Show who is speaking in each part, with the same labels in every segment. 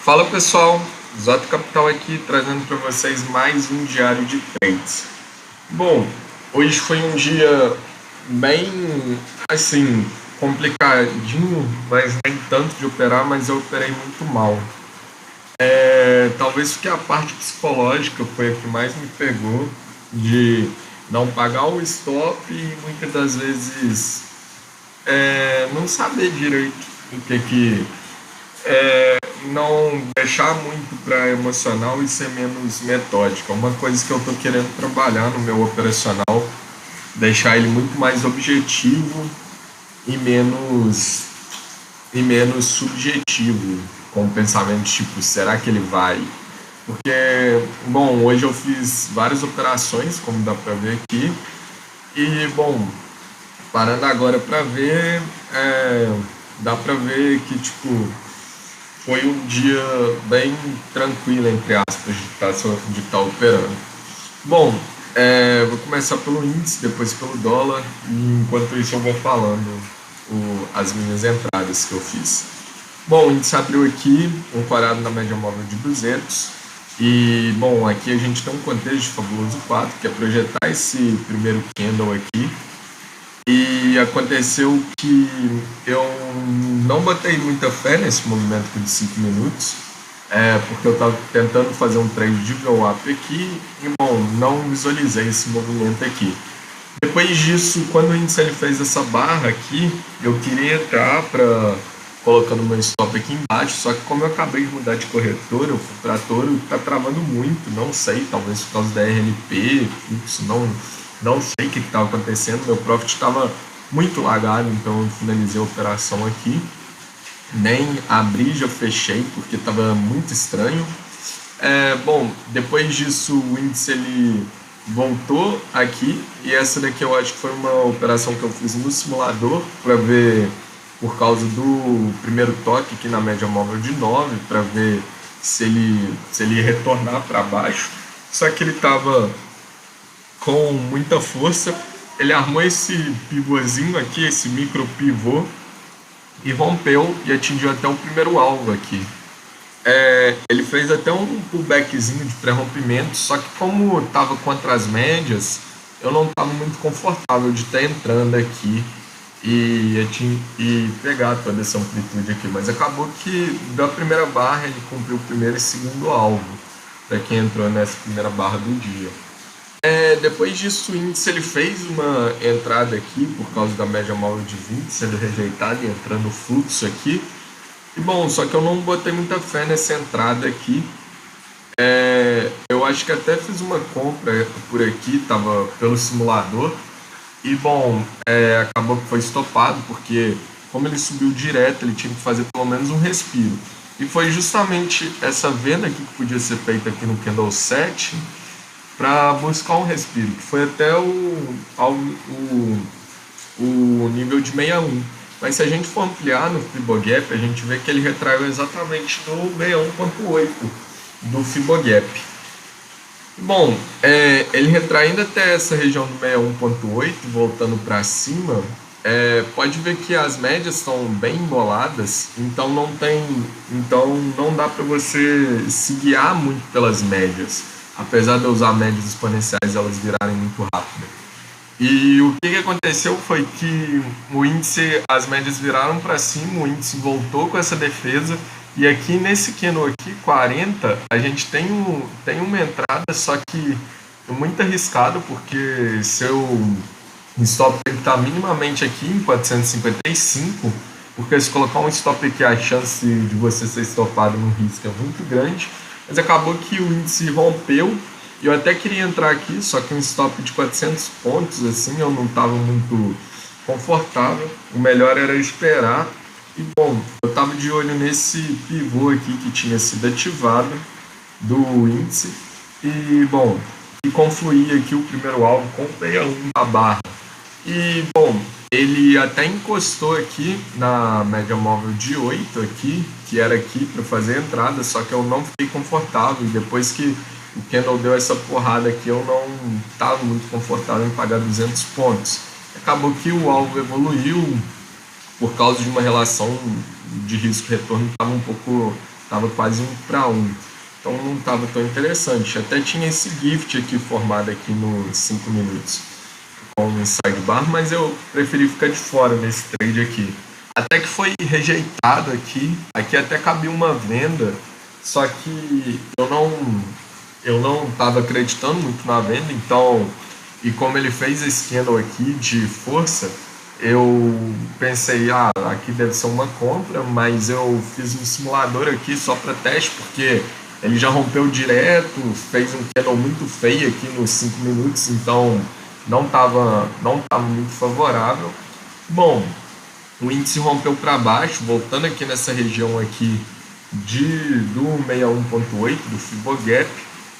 Speaker 1: Fala pessoal, Zoto Capital aqui trazendo para vocês mais um diário de trades. Bom, hoje foi um dia bem assim complicadinho, mas nem tanto de operar, mas eu operei muito mal. Talvez porque a parte psicológica foi a que mais me pegou, de não pagar o stop e muitas das vezes não saber direito o que não deixar muito para emocional e ser menos metódica. Uma coisa que eu estou querendo trabalhar no meu operacional, deixar ele muito mais objetivo e menos subjetivo, com o pensamento tipo, será que ele vai? Porque, bom, hoje eu fiz várias operações, como dá para ver aqui, e, bom, parando agora para ver, dá para ver que, tipo, foi um dia bem tranquilo, entre aspas, de estar operando. Bom, vou começar pelo índice, depois pelo dólar, e enquanto isso eu vou falando as minhas entradas que eu fiz. Bom, o índice abriu aqui, ancorado na média móvel de 200, e, bom, aqui a gente tem um contexto de fabuloso 4, que é projetar esse primeiro candle aqui, e aconteceu que eu não botei muita fé nesse movimento de 5 minutos, porque eu estava tentando fazer um trade de VWAP aqui e, bom, não visualizei esse movimento aqui. Depois disso, quando o índice ele fez essa barra aqui, eu queria entrar para colocando meu stop aqui embaixo, só que como eu acabei de mudar de corretora, eu fui para Toro, está travando muito, não sei, talvez por causa da RLP, fluxo, não sei o que estava acontecendo, meu profit estava muito lagado, então eu finalizei a operação aqui, nem abri, já fechei, porque estava muito estranho. Bom, depois disso o índice ele voltou aqui, e essa daqui eu acho que foi uma operação que eu fiz no simulador, para ver, por causa do primeiro toque aqui na média móvel de 9, para ver se ele ia retornar para baixo, só que ele estava com muita força, ele armou esse pivôzinho aqui, esse micro pivô, e rompeu e atingiu até o primeiro alvo aqui. Ele fez até um pullbackzinho de pré-rompimento, só que como estava contra as médias, eu não estava muito confortável de estar entrando aqui e pegar toda essa amplitude aqui, mas acabou que da primeira barra ele cumpriu o primeiro e segundo alvo, para quem entrou nessa primeira barra do dia. Depois disso, o índice ele fez uma entrada aqui por causa da média móvel de 20 sendo rejeitada e entrando o fluxo aqui. E bom, só que eu não botei muita fé nessa entrada aqui. Eu acho que até fiz uma compra por aqui, estava pelo simulador. E bom, acabou que foi estopado, porque como ele subiu direto, ele tinha que fazer pelo menos um respiro. E foi justamente essa venda aqui que podia ser feita aqui no Candle 7, para buscar um respiro, que foi até o nível de 61. Mas se a gente for ampliar no Fibogap, a gente vê que ele retraiu exatamente no 61.8 do Fibogap. Bom, ele retraindo até essa região do 61.8, voltando para cima, pode ver que as médias estão bem emboladas, então não dá para você se guiar muito pelas médias. Apesar de eu usar médias exponenciais, elas virarem muito rápido. E o que aconteceu foi que o índice, as médias viraram para cima, o índice voltou com essa defesa, e aqui nesse candle aqui, 40, a gente tem uma entrada, só que muito arriscado, porque seu stop tem que estar minimamente aqui em 455, porque se colocar um stop aqui, a chance de você ser estopado no risco é muito grande. Mas acabou que o índice rompeu, e eu até queria entrar aqui, só que um stop de 400 pontos, assim, eu não estava muito confortável, o melhor era esperar, e bom, eu estava de olho nesse pivô aqui que tinha sido ativado do índice, e bom, e confluía aqui o primeiro alvo com o 61 da barra, e bom, ele até encostou aqui na média móvel de 8 aqui, que era aqui para fazer a entrada, só que eu não fiquei confortável, e depois que o candle deu essa porrada aqui, eu não estava muito confortável em pagar 200 pontos. Acabou que o alvo evoluiu por causa de uma relação de risco-retorno que estava um pouco estava quase 1 para 1. Então não estava tão interessante. Até tinha esse gift aqui formado aqui nos 5 minutos com o sidebar, mas eu preferi ficar de fora nesse trade aqui. Até que foi rejeitado aqui. Aqui até cabia uma venda, só que eu não estava acreditando muito na venda, então, e como ele fez esse candle aqui de força, eu pensei, aqui deve ser uma compra, mas eu fiz um simulador aqui só para teste, porque ele já rompeu direto, fez um candle muito feio aqui nos 5 minutos, então não tava muito favorável. Bom, o índice rompeu para baixo, voltando aqui nessa região aqui do 61.8, do Fibogap.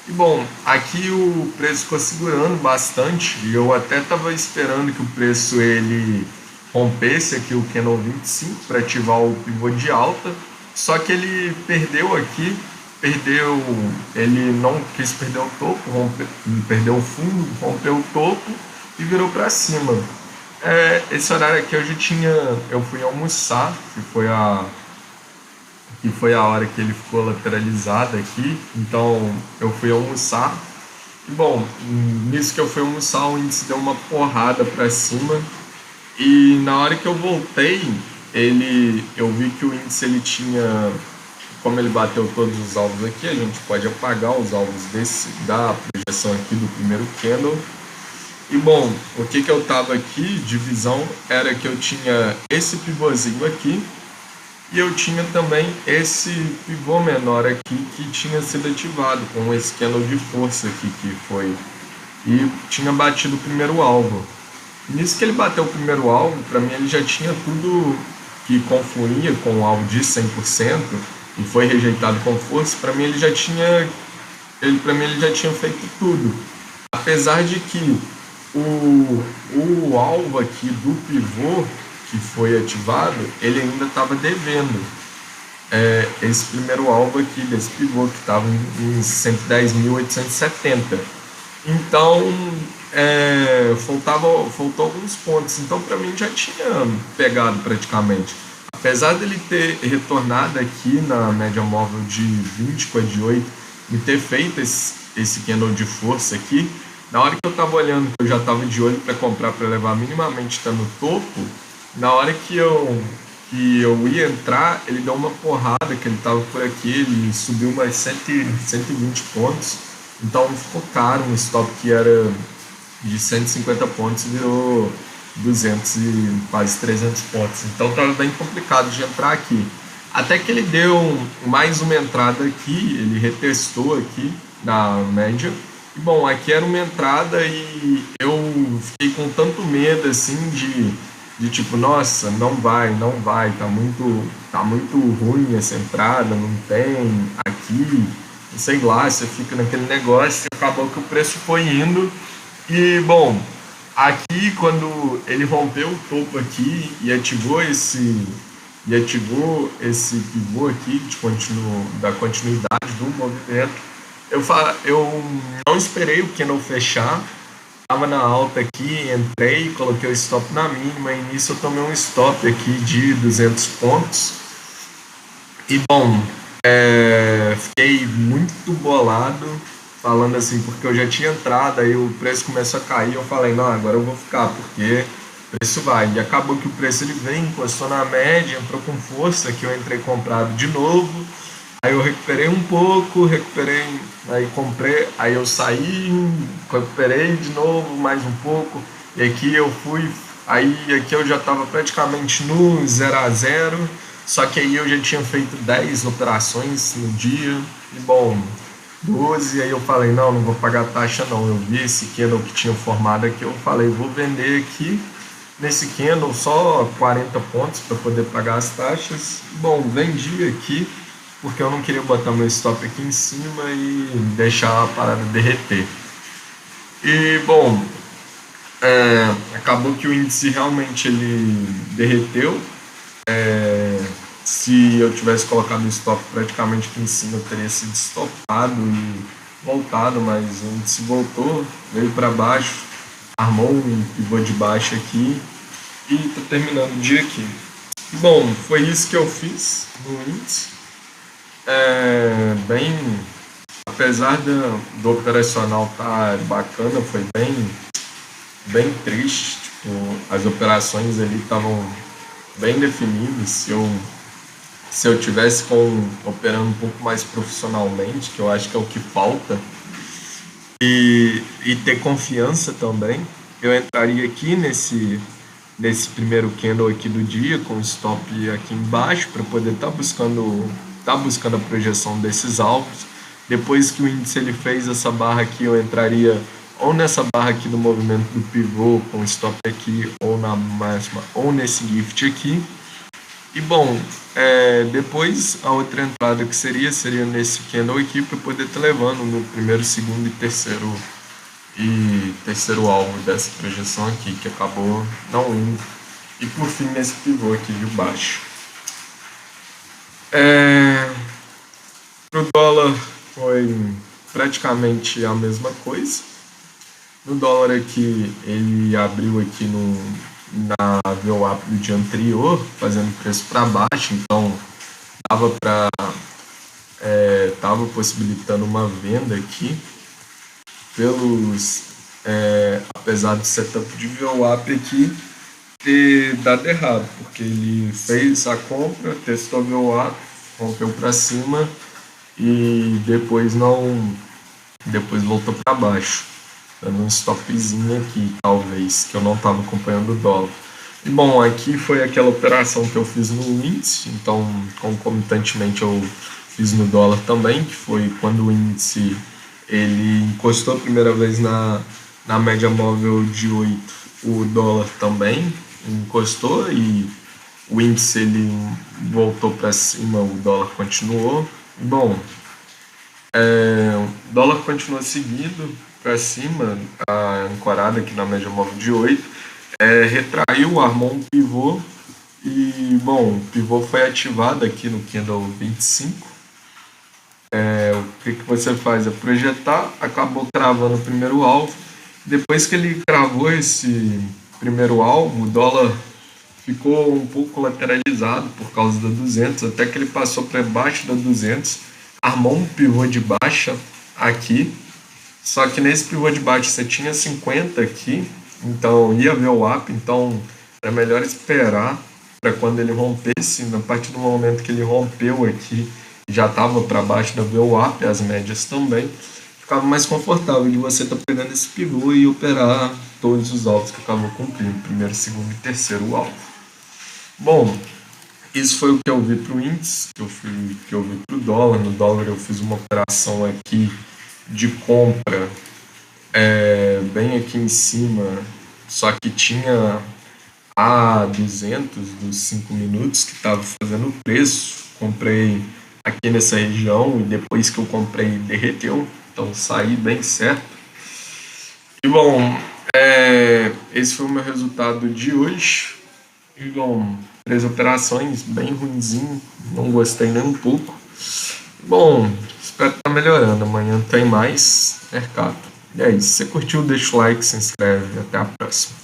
Speaker 1: E bom, aqui o preço ficou segurando bastante, e eu até estava esperando que o preço ele rompesse aqui o Candle 25 para ativar o pivô de alta, só que ele perdeu aqui, ele não quis perder o topo, perdeu o fundo, rompeu o topo e virou para cima. Esse horário aqui eu fui almoçar, que foi a hora que ele ficou lateralizado aqui, então eu fui almoçar. E bom, nisso que eu fui almoçar, o índice deu uma porrada para cima, e na hora que eu voltei, eu vi que o índice ele tinha, como ele bateu todos os alvos aqui, a gente pode apagar os alvos da projeção aqui do primeiro candle. E bom, o que eu tava aqui de visão era que eu tinha esse pivôzinho aqui, e eu tinha também esse pivô menor aqui que tinha sido ativado com esse candle de força aqui que foi, e tinha batido o primeiro alvo. Nisso que ele bateu o primeiro alvo, para mim ele já tinha tudo que confluía com o alvo de 100% e foi rejeitado com força. Para mim ele já tinha feito tudo. Apesar de que o alvo aqui do pivô que foi ativado, ele ainda estava devendo esse primeiro alvo aqui desse pivô que estava em 110.870. Então faltou alguns pontos. Então para mim já tinha pegado praticamente. Apesar dele ter retornado aqui na média móvel de 20 com a de 8 e ter feito esse candle de força aqui, na hora que eu estava olhando, que eu já estava de olho para comprar, para levar minimamente até no topo, na hora que eu ia entrar, ele deu uma porrada, que ele estava por aqui, ele subiu mais 120 pontos, então ficou caro. Um stop que era de 150 pontos virou 200 e quase 300 pontos, então estava bem complicado de entrar aqui. Até que ele deu mais uma entrada aqui, ele retestou aqui na média. E bom, aqui era uma entrada e eu fiquei com tanto medo assim de tipo, nossa, não vai, tá muito ruim essa entrada, não tem aqui, sei lá, você fica naquele negócio. E acabou que o preço foi indo. E bom, aqui quando ele rompeu o topo aqui e ativou esse pivô aqui da continuidade do movimento, eu não esperei o candle fechar, estava na alta aqui, entrei, coloquei o stop na mínima, e nisso eu tomei um stop aqui de 200 pontos. E bom, fiquei muito bolado, falando assim, porque eu já tinha entrado, aí o preço começou a cair, eu falei, não, agora eu vou ficar, porque o preço vai. E acabou que o preço ele veio, encostou na média, entrou com força, que eu entrei comprado de novo. Aí eu recuperei um pouco, aí comprei, aí eu saí, recuperei de novo mais um pouco, e aqui eu fui, aí aqui eu já estava praticamente no 0 a 0, só que aí eu já tinha feito 10 operações no dia, e bom, 12, aí eu falei, não vou pagar taxa não. Eu vi esse candle que tinha formado aqui, eu falei, vou vender aqui nesse candle só 40 pontos para poder pagar as taxas. Bom, vendi aqui, porque eu não queria botar meu stop aqui em cima e deixar a parada derreter. E bom, acabou que o índice realmente ele derreteu. Se eu tivesse colocado o stop praticamente aqui em cima, eu teria sido stopado e voltado, mas o índice voltou, veio para baixo, armou um pivô de baixo aqui e tá terminando o dia aqui. Bom, foi isso que eu fiz no índice. bem, apesar do operacional estar bacana, foi bem triste. Tipo, as operações ali estavam bem definidas. Se eu tivesse operando um pouco mais profissionalmente, que eu acho que é o que falta, e ter confiança também, eu entraria aqui nesse primeiro candle aqui do dia, com o stop aqui embaixo, para poder estar buscando a projeção desses alvos. Depois que o índice ele fez essa barra aqui, eu entraria ou nessa barra aqui do movimento do pivô, com stop aqui, ou na máxima, ou nesse gift aqui. E bom, depois a outra entrada que seria nesse candle aqui, para poder estar levando no primeiro, segundo e terceiro alvo dessa projeção aqui, que acabou não indo. E por fim nesse pivô aqui de baixo. Pro dólar foi praticamente a mesma coisa. No dólar aqui, ele abriu aqui na VWAP do dia anterior, fazendo preço para baixo, então tava possibilitando uma venda aqui apesar do setup de VWAP aqui ter dado errado, porque ele fez a compra, testou a VWAP, rompeu para cima e depois voltou para baixo, dando um stopzinho aqui, talvez, que eu não estava acompanhando o dólar. E bom, aqui foi aquela operação que eu fiz no índice, então concomitantemente eu fiz no dólar também, que foi quando o índice ele encostou a primeira vez na média móvel de 8, o dólar também encostou e o índice ele voltou para cima, o dólar continuou. Bom, o dólar continua seguindo para cima, a ancorada aqui na média móvel de 8, retraiu, armou um pivô e, bom, o pivô foi ativado aqui no candle 25. O que você faz é projetar, acabou cravando o primeiro alvo. Depois que ele cravou esse primeiro alvo, o dólar ficou um pouco lateralizado por causa da 200, até que ele passou para baixo da 200, armou um pivô de baixa aqui, só que nesse pivô de baixa você tinha 50 aqui, então ia ver o up, então era melhor esperar para quando ele rompesse. A partir do momento que ele rompeu aqui, já estava para baixo da VWAP, as médias também, ficava mais confortável de você estar pegando esse pivô e operar todos os alvos que acabou cumprindo, primeiro, segundo e terceiro alvo. Bom, isso foi o que eu vi para o índice, que eu vi para o dólar. No dólar eu fiz uma operação aqui de compra bem aqui em cima, só que tinha a 200 dos 5 minutos que estava fazendo o preço. Comprei aqui nessa região e depois que eu comprei derreteu, então saí bem certo. E bom, esse foi o meu resultado de hoje. E bom, 3 operações bem ruinzinho, não gostei nem um pouco. Bom, espero que tá melhorando. Amanhã tem mais mercado. E é isso. Se você curtiu, deixa o like, se inscreve. Até a próxima.